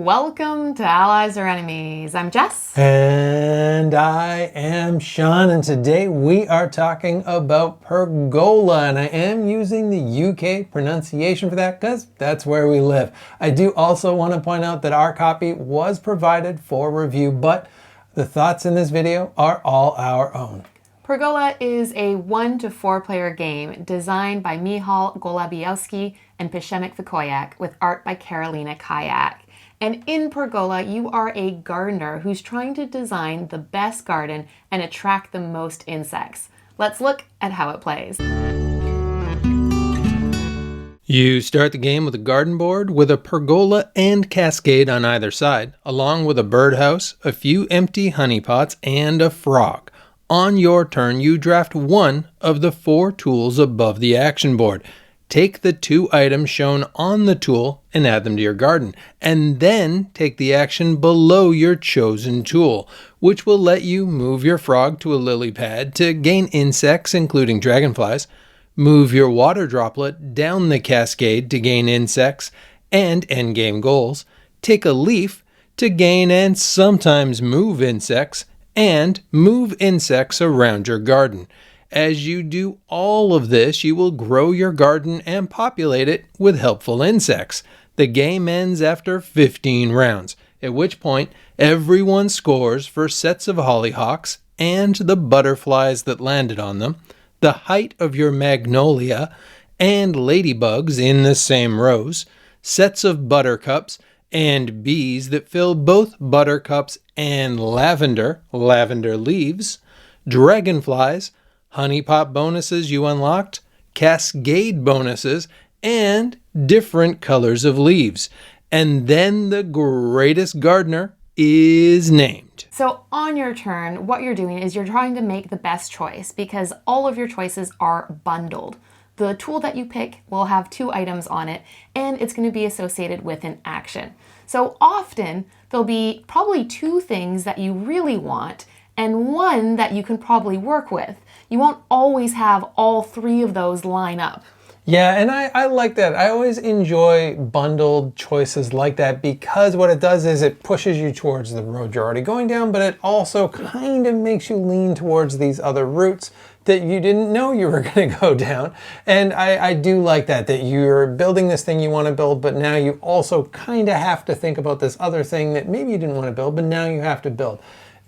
Welcome to Allies or Enemies. I'm Jess. And I am Sean, and today we are talking about Pergola, and I am using the UK pronunciation for that because that's where we live. I do also want to point out that our copy was provided for review, but the thoughts in this video are all our own. Pergola is a 1 to 4 player game designed by Michał, Gołębiowski, and Przemek with art by Karolina Kijak. And in Pergola, you are a gardener who's trying to design the best garden and attract the most insects. Let's look at how it plays. You start the game with a garden board with a pergola and cascade on either side, along with a birdhouse, a few empty honey pots, and a frog. On your turn, you draft one of the 4 tools above the action board. Take the 2 items shown on the tool and add them to your garden, and then take the action below your chosen tool, which will let you move your frog to a lily pad to gain insects, including dragonflies, move your water droplet down the cascade to gain insects and endgame goals, take a leaf to gain and sometimes move insects, and move insects around your garden. As you do all of this, you will grow your garden and populate it with helpful insects. The game ends after 15 rounds, at which point everyone scores for sets of hollyhocks and the butterflies that landed on them, the height of your magnolia and ladybugs in the same rows, sets of buttercups and bees that fill both buttercups and lavender leaves, dragonflies, honey pot bonuses you unlocked, cascade bonuses, and different colors of leaves. And then the greatest gardener is named. So on your turn, what you're doing is you're trying to make the best choice because all of your choices are bundled. The tool that you pick will have 2 items on it, and it's going to be associated with an action. So often, there'll be probably 2 things that you really want, and 1 that you can probably work with. You won't always have all 3 of those line up. Yeah, and I like that. I always enjoy bundled choices like that because what it does is it pushes you towards the road you're already going down, but it also kind of makes you lean towards these other routes that you didn't know you were going to go down. And I do like that you're building this thing you want to build, but now you also kind of have to think about this other thing that maybe you didn't want to build, but now you have to build.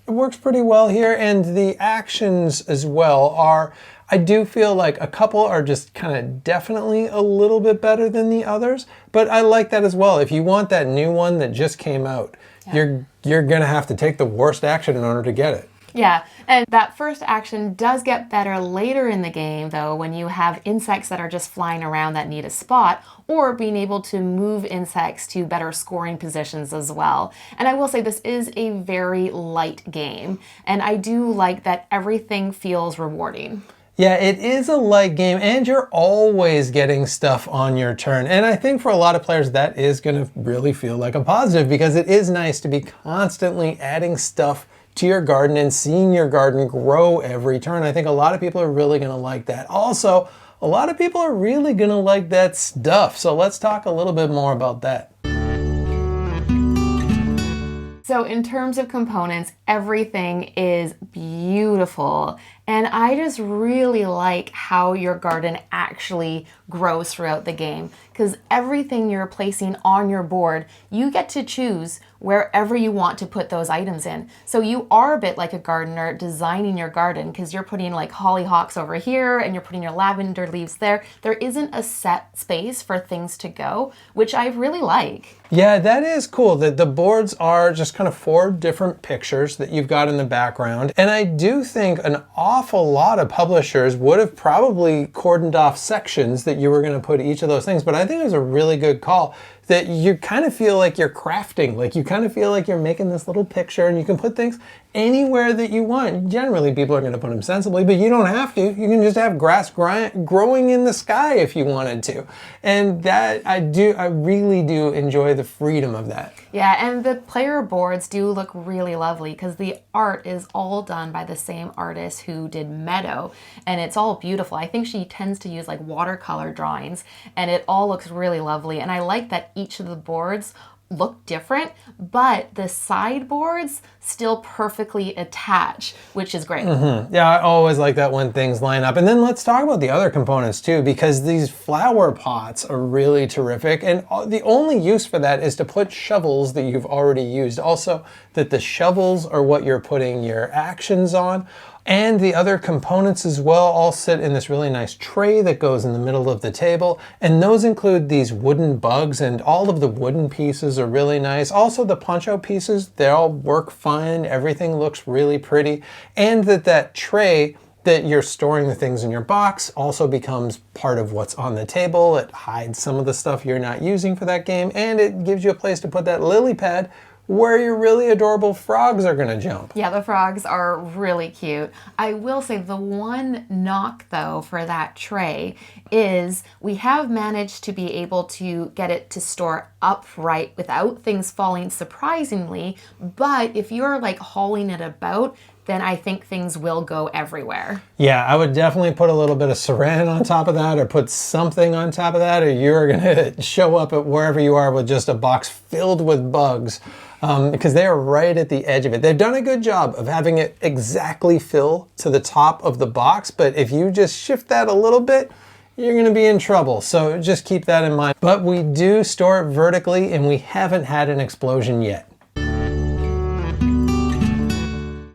It works pretty well here, and the actions as well are, I do feel like a couple are just kind of definitely a little bit better than the others, but I like that as well. If you want that new one that just came out, you're going to have to take the worst action in order to get it. Yeah, and that first action does get better later in the game, though, when you have insects that are just flying around that need a spot, or being able to move insects to better scoring positions as well. And I will say this is a very light game, and I do like that everything feels rewarding. Yeah, it is a light game, and you're always getting stuff on your turn. And I think for a lot of players, that is going to really feel like a positive because it is nice to be constantly adding stuff to your garden and seeing your garden grow every turn. I think a lot of people are really going to like that. Also, a lot of people are really going to like that stuff. So let's talk a little bit more about that. So in terms of components, everything is beautiful. And I just really like how your garden actually grows throughout the game because everything you're placing on your board, you get to choose wherever you want to put those items in. So you are a bit like a gardener designing your garden because you're putting like hollyhocks over here and you're putting your lavender leaves there. There isn't a set space for things to go, which I really like. Yeah, that is cool. The boards are just kind of 4 different pictures that you've got in the background. And I do think an awful lot of publishers would have probably cordoned off sections that you were going to put each of those things. But I think it was a really good call that you kind of feel like you're crafting, like you kind of feel like you're making this little picture and you can put things anywhere that you want. Generally, people are going to put them sensibly, but you don't have to. You can just have grass growing in the sky if you wanted to. And that I really do enjoy the freedom of that. Yeah, and the player boards do look really lovely because the art is all done by the same artist who did Meadow, and it's all beautiful. I think she tends to use like watercolor drawings, and it all looks really lovely. And I like that each of the boards look different, but the sideboards still perfectly attach, which is great. Yeah, I always like that when things line up. And then let's talk about the other components too, because these flower pots are really terrific. And the only use for that is to put shovels that you've already used. Also, that the shovels are what you're putting your actions on. And the other components as well all sit in this really nice tray that goes in the middle of the table. And those include these wooden bugs, and all of the wooden pieces are really nice. Also the punch-out pieces, they all work fine. Everything looks really pretty. And that tray that you're storing the things in your box also becomes part of what's on the table. It hides some of the stuff you're not using for that game, and it gives you a place to put that lily pad where your really adorable frogs are gonna jump. Yeah, the frogs are really cute. I will say the one knock though for that tray is we have managed to be able to get it to store upright without things falling surprisingly, but if you're like hauling it about, then I think things will go everywhere. Yeah, I would definitely put a little bit of saran on top of that, or put something on top of that, or you're gonna show up at wherever you are with just a box filled with bugs. Because they are right at the edge of it. They've done a good job of having it exactly fill to the top of the box, but if you just shift that a little bit, you're gonna be in trouble. So just keep that in mind. But we do store it vertically, and we haven't had an explosion yet.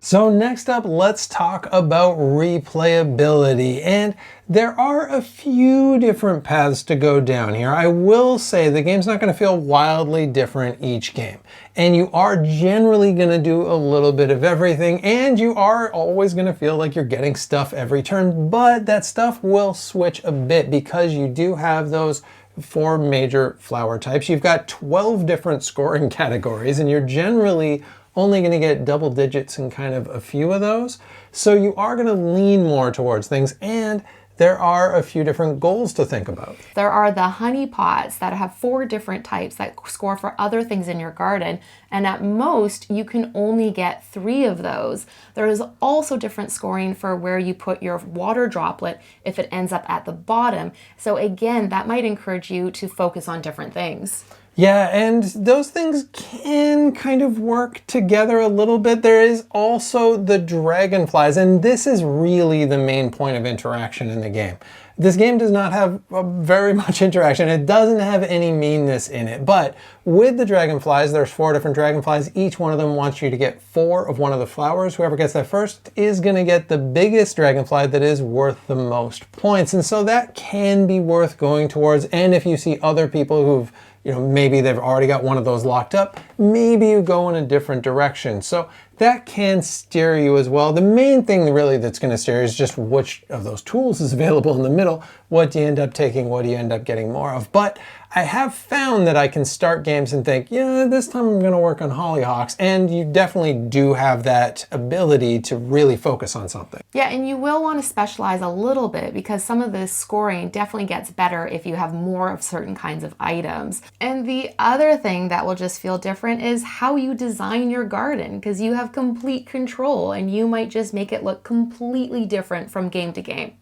So next up, let's talk about replayability. And there are a few different paths to go down here. I will say the game's not going to feel wildly different each game. And you are generally going to do a little bit of everything, and you are always going to feel like you're getting stuff every turn, but that stuff will switch a bit because you do have those 4 major flower types. You've got 12 different scoring categories, and you're generally only going to get double digits in kind of a few of those. So you are going to lean more towards things, and there are a few different goals to think about. There are the honey pots that have 4 different types that score for other things in your garden, and at most you can only get 3 of those. There is also different scoring for where you put your water droplet if it ends up at the bottom. So again, that might encourage you to focus on different things. Yeah, and those things can kind of work together a little bit. There is also the dragonflies, and this is really the main point of interaction in the game. This game does not have very much interaction. It doesn't have any meanness in it, but with the dragonflies, there's 4 different dragonflies. Each one of them wants you to get 4 of one of the flowers. Whoever gets that first is going to get the biggest dragonfly that is worth the most points, and so that can be worth going towards. And if you see other people who've maybe they've already got one of those locked up, maybe you go in a different direction. So that can steer you as well. The main thing really that's going to steer is just which of those tools is available in the middle. What do you end up taking? What do you end up getting more of? But I have found that I can start games and think, yeah, this time I'm going to work on hollyhocks. And you definitely do have that ability to really focus on something. Yeah, and you will want to specialize a little bit because some of the scoring definitely gets better if you have more of certain kinds of items. And the other thing that will just feel different is how you design your garden, because you have complete control and you might just make it look completely different from game to game.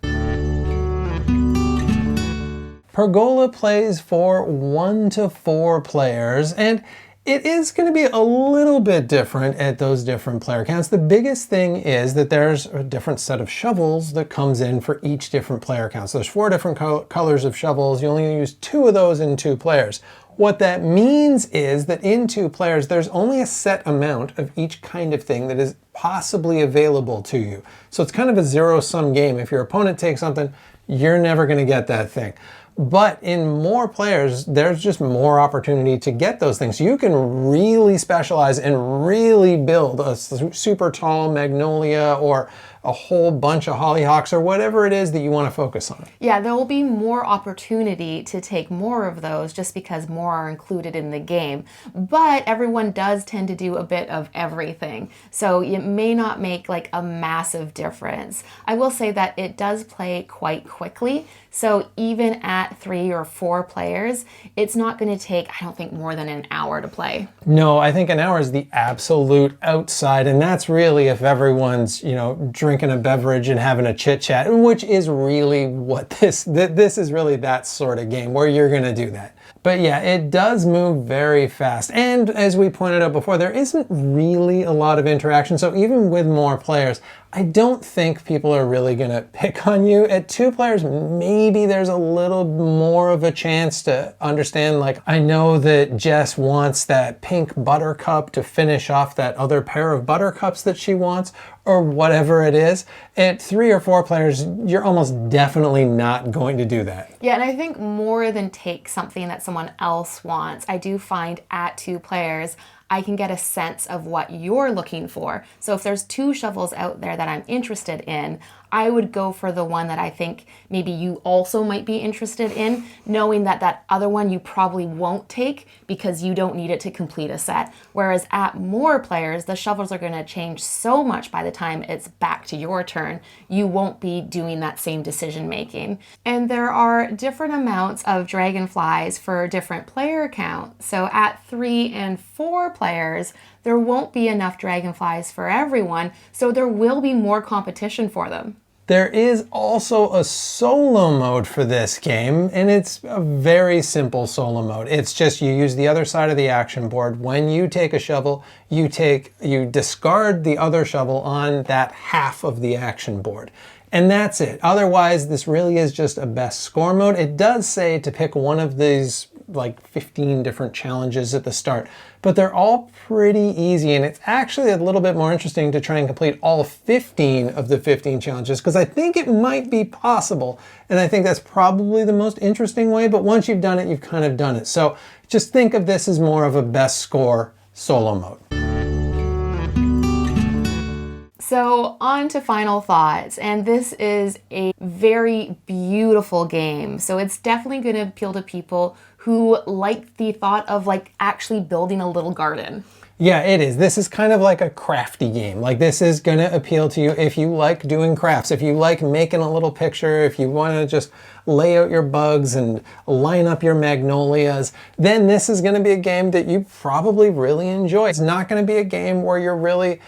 Pergola plays for 1 to 4 players, and it is going to be a little bit different at those different player counts. The biggest thing is that there's a different set of shovels that comes in for each different player count. So there's 4 different colors of shovels. You only use 2 of those in 2 players. What that means is that in 2 players, there's only a set amount of each kind of thing that is possibly available to you. So it's kind of a zero-sum game. If your opponent takes something, you're never going to get that thing. But in more players, there's just more opportunity to get those things. You can really specialize and really build a super tall magnolia or a whole bunch of hollyhocks or whatever it is that you want to focus on. Yeah, there will be more opportunity to take more of those just because more are included in the game. But everyone does tend to do a bit of everything. So it may not make like a massive difference. I will say that it does play quite quickly. So even at 3 or 4 players, it's not going to take, I don't think, more than an hour to play. No, I think an hour is the absolute outside, and that's really if everyone's, drinking a beverage and having a chit chat, which is really what this is really that sort of game where you're going to do that. But yeah, it does move very fast. And as we pointed out before, there isn't really a lot of interaction. So even with more players, I don't think people are really going to pick on you. At 2 players, maybe there's a little more of a chance to understand. Like, I know that Jess wants that pink buttercup to finish off that other pair of buttercups that she wants, or whatever it is. At 3 or 4 players, you're almost definitely not going to do that. Yeah, and I think more than take something that someone else wants, I do find at 2 players, I can get a sense of what you're looking for. So if there's 2 shovels out there that I'm interested in, I would go for the one that I think maybe you also might be interested in, knowing that that other one you probably won't take because you don't need it to complete a set. Whereas at more players, the shovels are going to change so much by the time it's back to your turn. You won't be doing that same decision making. And there are different amounts of dragonflies for different player count. So at 3 and 4 players, there won't be enough dragonflies for everyone, so there will be more competition for them. There is also a solo mode for this game, and it's a very simple solo mode. It's just you use the other side of the action board. When you take a shovel, you discard the other shovel on that half of the action board. And that's it. Otherwise, this really is just a best score mode. It does say to pick one of these like 15 different challenges at the start, but they're all pretty easy, and it's actually a little bit more interesting to try and complete all 15 of the 15 challenges, because I think it might be possible, and I think that's probably the most interesting way, but once you've done it, you've kind of done it. So just think of this as more of a best score solo mode. So on to final thoughts, and this is a very beautiful game. So it's definitely going to appeal to people who like the thought of like actually building a little garden. Yeah, it is. This is kind of like a crafty game. Like, this is going to appeal to you if you like doing crafts, if you like making a little picture, if you want to just lay out your bugs and line up your magnolias, then this is going to be a game that you probably really enjoy. It's not going to be a game where you're really,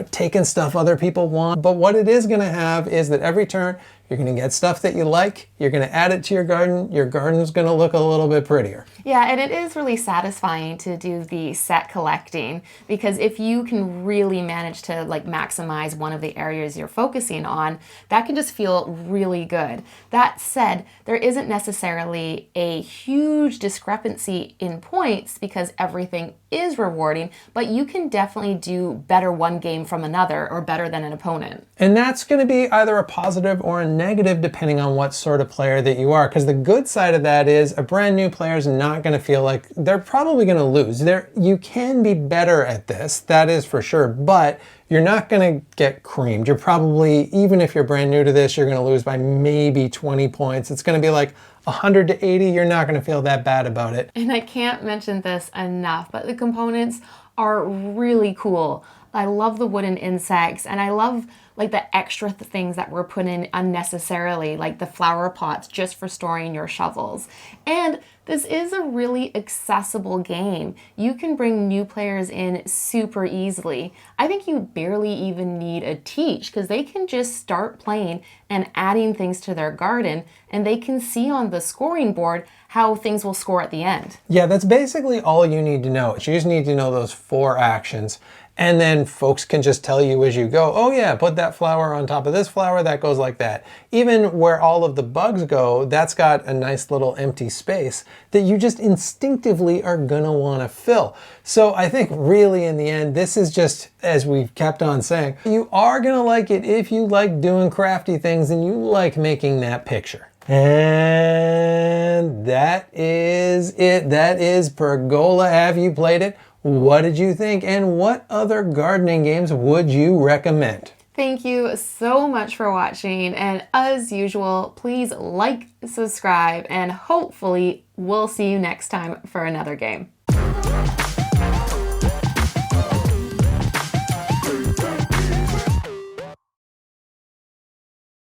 taking stuff other people want. But what it is going to have is that every turn, you're going to get stuff that you like, you're going to add it to your garden's going to look a little bit prettier. Yeah, and it is really satisfying to do the set collecting, because if you can really manage to like maximize one of the areas you're focusing on, that can just feel really good. That said, there isn't necessarily a huge discrepancy in points because everything is rewarding, but you can definitely do better one game from another or better than an opponent. And that's going to be either a positive or a negative depending on what sort of player that you are, because the good side of that is a brand new player is not going to feel like they're probably going to lose. You can be better at this, that is for sure, but you're not going to get creamed. You're probably, even if you're brand new to this, you're going to lose by maybe 20 points. It's going to be like 100 to 80. You're not going to feel that bad about it. And I can't mention this enough, but the components are really cool. I love the wooden insects, and I love like the extra things that were put in unnecessarily, like the flower pots just for storing your shovels. And this is a really accessible game. You can bring new players in super easily. I think you barely even need a teach, because they can just start playing and adding things to their garden, and they can see on the scoring board how things will score at the end. Yeah, that's basically all you need to know. You just need to know those 4 actions. And then folks can just tell you as you go, oh yeah, put that flower on top of this flower, that goes like that. Even where all of the bugs go, that's got a nice little empty space that you just instinctively are gonna wanna fill. So I think really in the end, this is just, as we've kept on saying, you are gonna like it if you like doing crafty things and you like making that picture. And that is it. That is Pergola. Have you played it? What did you think? And what other gardening games would you recommend? Thank you so much for watching. And as usual, please like, subscribe, and hopefully we'll see you next time for another game.